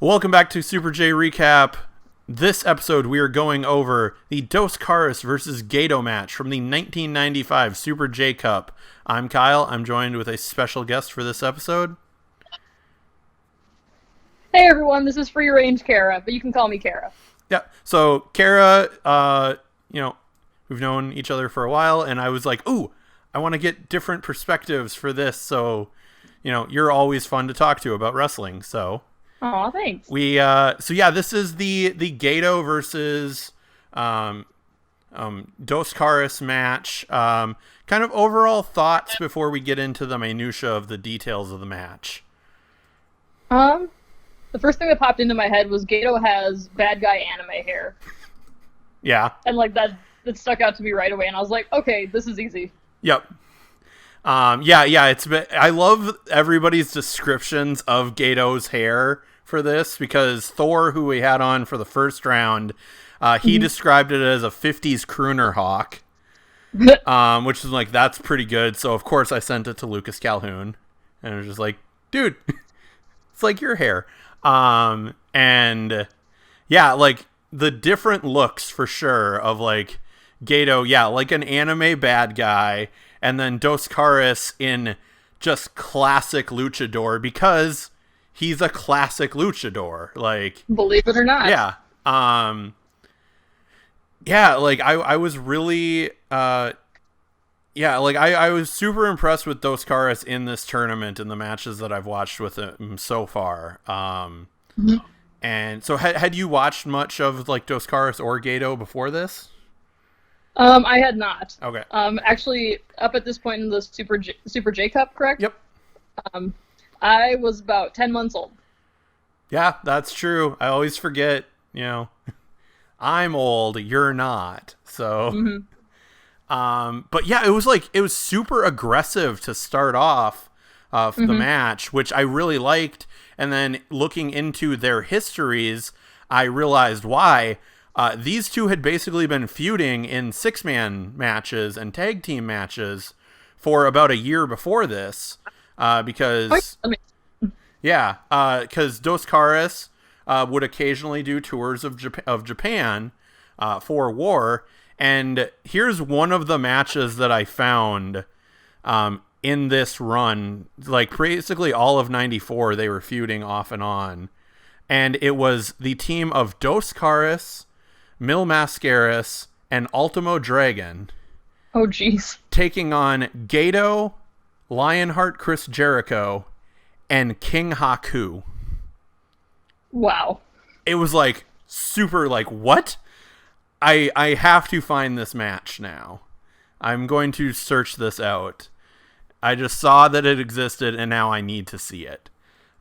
Welcome back to Super J Recap. This episode we are going over the Dos Caras versus Gedo match from the 1995 Super J Cup. I'm Kyle. I'm joined with a special guest for this episode. Hey everyone, this is Free Range Kara, but you can call me Kara. Yeah, so Kara, we've known each other for a while, and I was like, ooh, I want to get different perspectives for this, so, you're always fun to talk to about wrestling, so... Aw, thanks. This is the Gedo versus Dos Caras match. Kind of overall thoughts before we get into the minutia of the details of the match. The first thing that popped into my head was Gedo has bad guy anime hair. Yeah. And that stuck out to me right away, and I was like, okay, this is easy. Yep. I love everybody's descriptions of Gedo's hair for this, because Thor, who we had on for the first round, he described it as a 50s crooner hawk, which is like, that's pretty good. So of course I sent it to Lucas Calhoun, and it was just like, dude, it's like your hair. The different looks for sure of like Gedo, like an anime bad guy, and then Dos Caras in just classic luchador, because he's a classic luchador. Like, believe it or not. Yeah. I was really, I was super impressed with Dos Caras in this tournament in the matches that I've watched with him so far. And so had you watched much of like Dos Caras or Gedo before this? I had not. Okay. Actually, up at this point in the Super J Cup, correct? Yep. I was about 10 months old. Yeah, that's true. I always forget, I'm old, you're not. So, but yeah, it was super aggressive to start off the match, which I really liked. And then looking into their histories, I realized why. These two had basically been feuding in 6-man matches and tag team matches for about a year before this. Because Dos Caras would occasionally do tours of Japan for War, and here's one of the matches that I found in this run. Like basically all of '94, they were feuding off and on, and it was the team of Dos Caras, Mil Mascaras, and Ultimo Dragon. Oh, jeez. Taking on Gedo, Lionheart Chris Jericho, and King Haku. Wow. It was like super like, what? I have to find this match now. I'm going to search this out. I just saw that it existed and now I need to see it.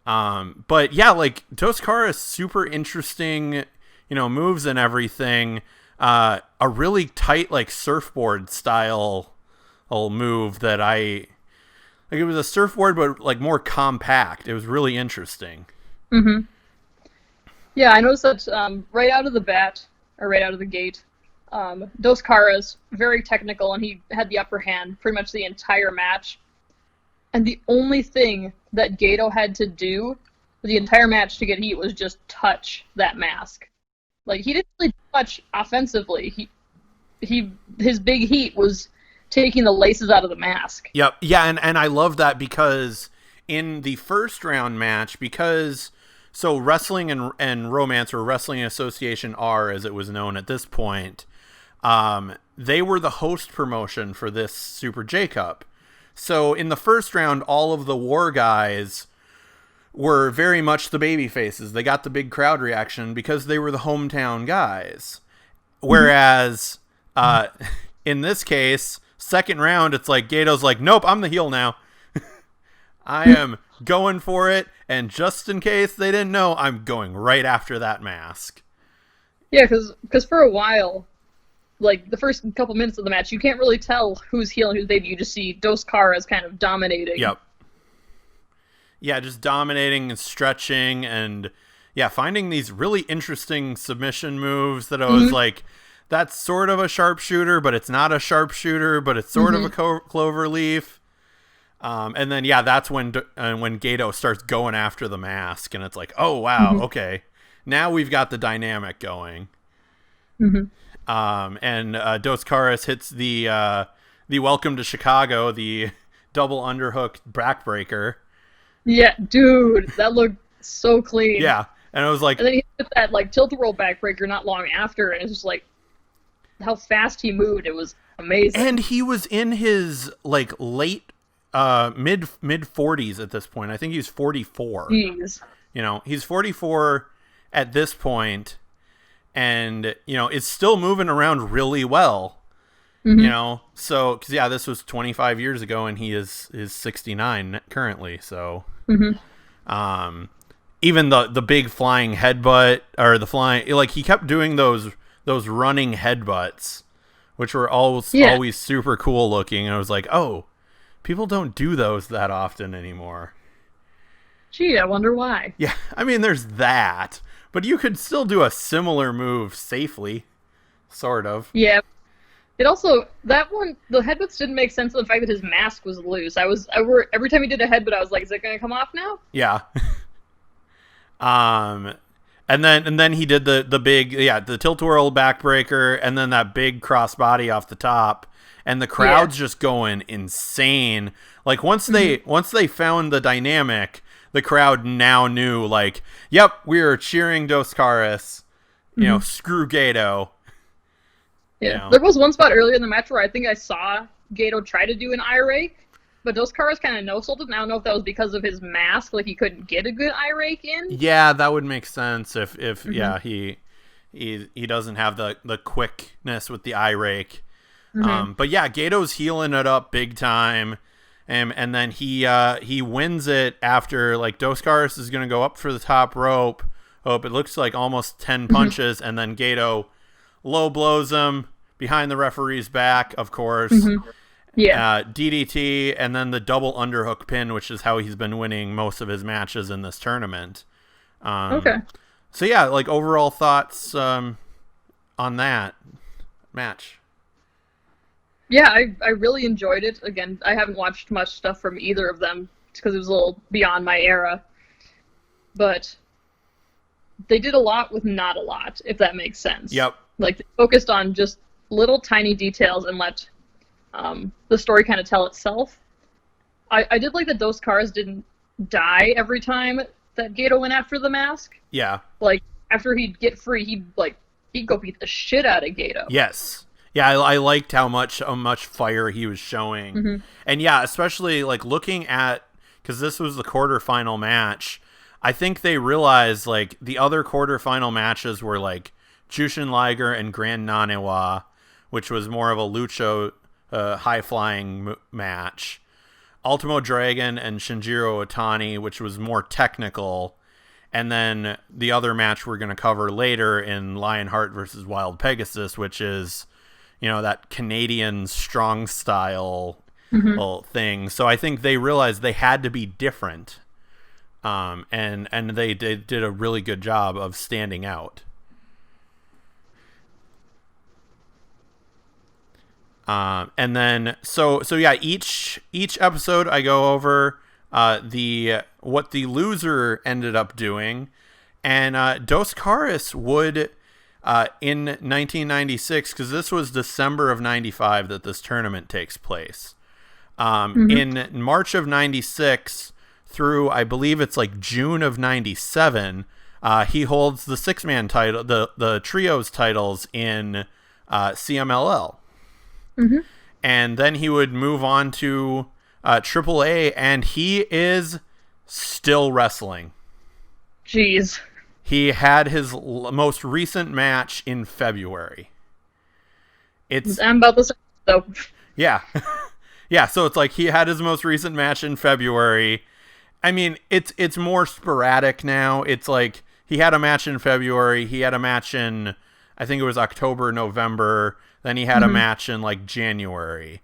But yeah, like Dos Caras, super interesting, moves and everything. A really tight like surfboard style move that it was a surfboard, but like more compact. It was really interesting. Yeah, I noticed that right out of the gate, Dos Caras, very technical, and he had the upper hand pretty much the entire match. And the only thing that Gedo had to do for the entire match to get heat was just touch that mask. Like, he didn't really do much offensively. His big heat was taking the laces out of the mask. Yep. Yeah, and I love that, because in the first round match, so Wrestling and Romance, or Wrestling Association R as it was known at this point, they were the host promotion for this Super J Cup. So in the first round, all of the War guys were very much the baby faces. They got the big crowd reaction because they were the hometown guys. Whereas in this case, second round, it's like Gedo's like, nope, I'm the heel now. I am going for it, and just in case they didn't know, I'm going right after that mask. Yeah, because for a while, like the first couple minutes of the match, you can't really tell who's heel and who's baby. You just see Dos Caras kind of dominating. Yep. Yeah, just dominating and stretching, and finding these really interesting submission moves that I was like, that's sort of a sharpshooter, but it's not a sharpshooter, but it's sort of a clover leaf. And then that's when Gedo starts going after the mask, and it's like, oh wow, okay, now we've got the dynamic going. And Dos Caras hits the Welcome to Chicago, the double underhook backbreaker. Yeah, dude, that looked so clean. Yeah, and it was like, and then he hit that like tilt-a-roll backbreaker not long after, and it's just like how fast he moved. It was amazing. And he was in his like late mid 40s at this point. I think he's 44. Jeez. He's 44 at this point, and is still moving around really well. So because this was 25 years ago, and he is 69 currently. So even the big flying headbutt, or the flying, like, he kept doing those running headbutts, which were always super cool looking. And I was like, oh, people don't do those that often anymore. Gee, I wonder why. Yeah, I mean, there's that, but you could still do a similar move safely, sort of. Yeah. It also, that one, the headbutts didn't make sense of the fact that his mask was loose. Every time he did a headbutt, I was like, is it going to come off now? Yeah. And then he did the big, the tilt-a-whirl backbreaker, and then that big crossbody off the top, and the crowd's just going insane. Like, once they found the dynamic, the crowd now knew, like, yep, we are cheering Dos Caras, screw Gedo. Yeah, there was one spot earlier in the match where I think I saw Gedo try to do an eye rake, but Dos Caras kind of no-sold it, and I don't know if that was because of his mask, like he couldn't get a good eye rake in. Yeah, that would make sense if he doesn't have the quickness with the eye rake. But yeah, Gato's healing it up big time, and then he wins it after, like, Dos Caras is going to go up for the top rope. It looks like almost 10 punches, and then Gedo low blows him behind the referee's back, of course. Yeah. DDT, and then the double underhook pin, which is how he's been winning most of his matches in this tournament. Okay. So yeah, like, overall thoughts on that match. Yeah, I really enjoyed it. Again, I haven't watched much stuff from either of them because it was a little beyond my era. But they did a lot with not a lot, if that makes sense. Yep. Like, they focused on just little tiny details and let the story kind of tell itself. I did like that Dos Caras didn't die every time that Gedo went after the mask. Yeah. Like, after he'd get free, he'd go beat the shit out of Gedo. Yes. Yeah, I liked how much fire he was showing. And yeah, especially, like, looking at, because this was the quarterfinal match, I think they realized, like, the other quarterfinal matches were, like, Jushin Liger and Grand Naniwa, which was more of a lucha high-flying match. Ultimo Dragon and Shinjiro Otani, which was more technical. And then the other match we're going to cover later in Lionheart versus Wild Pegasus, which is, that Canadian strong style thing. So I think they realized they had to be different. And they did a really good job of standing out. And then so yeah, each episode I go over what the loser ended up doing, and Dos Caras would in 1996, because this was December of 95 that this tournament takes place. In March of 96 through, I believe it's like June of 97, he holds the 6-man title, the trios titles in CMLL. And then he would move on to AAA, and he is still wrestling. Jeez. He had his most recent match in February. I'm about to say so. Yeah. Yeah, so it's like he had his most recent match in February. I mean, it's more sporadic now. It's like he had a match in February. He had a match in, I think it was October, November. Then he had a match in, like, January.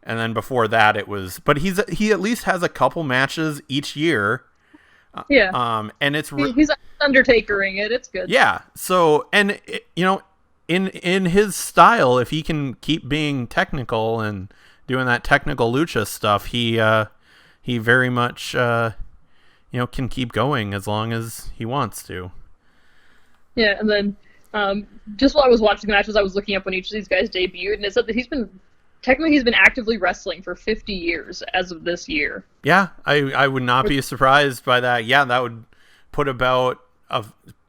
And then before that it was... But he at least has a couple matches each year. Yeah. And it's... He's Undertakering it. It's good. Yeah. So, and, in his style, if he can keep being technical and doing that technical lucha stuff, he he very much can keep going as long as he wants to. Yeah, and then just while I was watching the matches, I was looking up when each of these guys debuted, and it said that he's been actively wrestling for 50 years as of this year. Yeah, I would not be surprised by that. Yeah, that would put about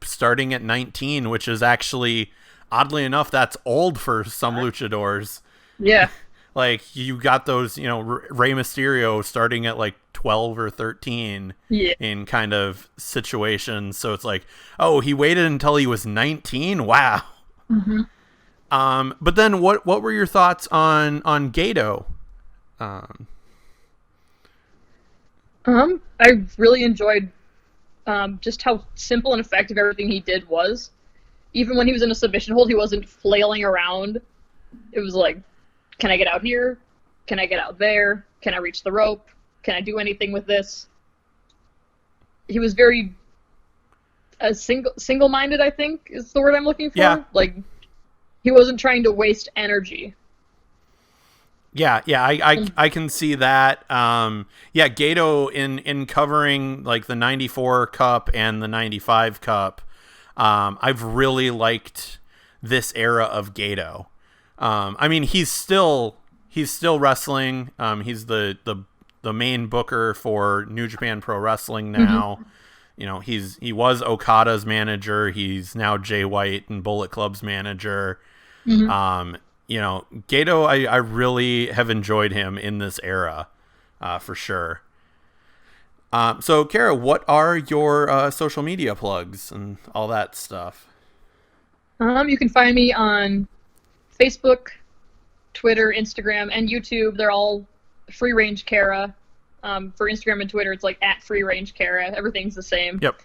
starting at 19, which is actually, oddly enough, that's old for some luchadors. Yeah. Like, you got those, Rey Mysterio starting at like 12 or 13 in kind of situations. So it's like, oh, he waited until he was 19? Wow. Mm-hmm. But then what were your thoughts on Gedo? I really enjoyed just how simple and effective everything he did was. Even when he was in a submission hold, he wasn't flailing around. It was like, can I get out here? Can I get out there? Can I reach the rope? Can I do anything with this? He was very single-minded, I think, is the word I'm looking for. Yeah. Like, he wasn't trying to waste energy. Yeah, I can see that. Gedo in covering like the 94 Cup and the 95 Cup, I've really liked this era of Gedo. I mean, he's still wrestling. He's the main booker for New Japan Pro Wrestling now. Mm-hmm. He was Okada's manager. He's now Jay White and Bullet Club's manager. Mm-hmm. Gedo, I really have enjoyed him in this era, for sure. So, Kara, what are your social media plugs and all that stuff? You can find me on Facebook, Twitter, Instagram, and YouTube. They're all Free Range Kara. For Instagram and Twitter, it's like at Free Range Kara. Everything's the same. Yep.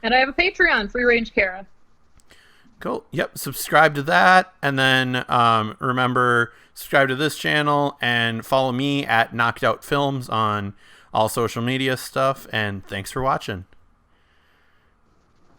And I have a Patreon, Free Range Kara. Cool. Yep. Subscribe to that. And then remember, subscribe to this channel and follow me at Knocked Out Films on all social media stuff. And thanks for watching.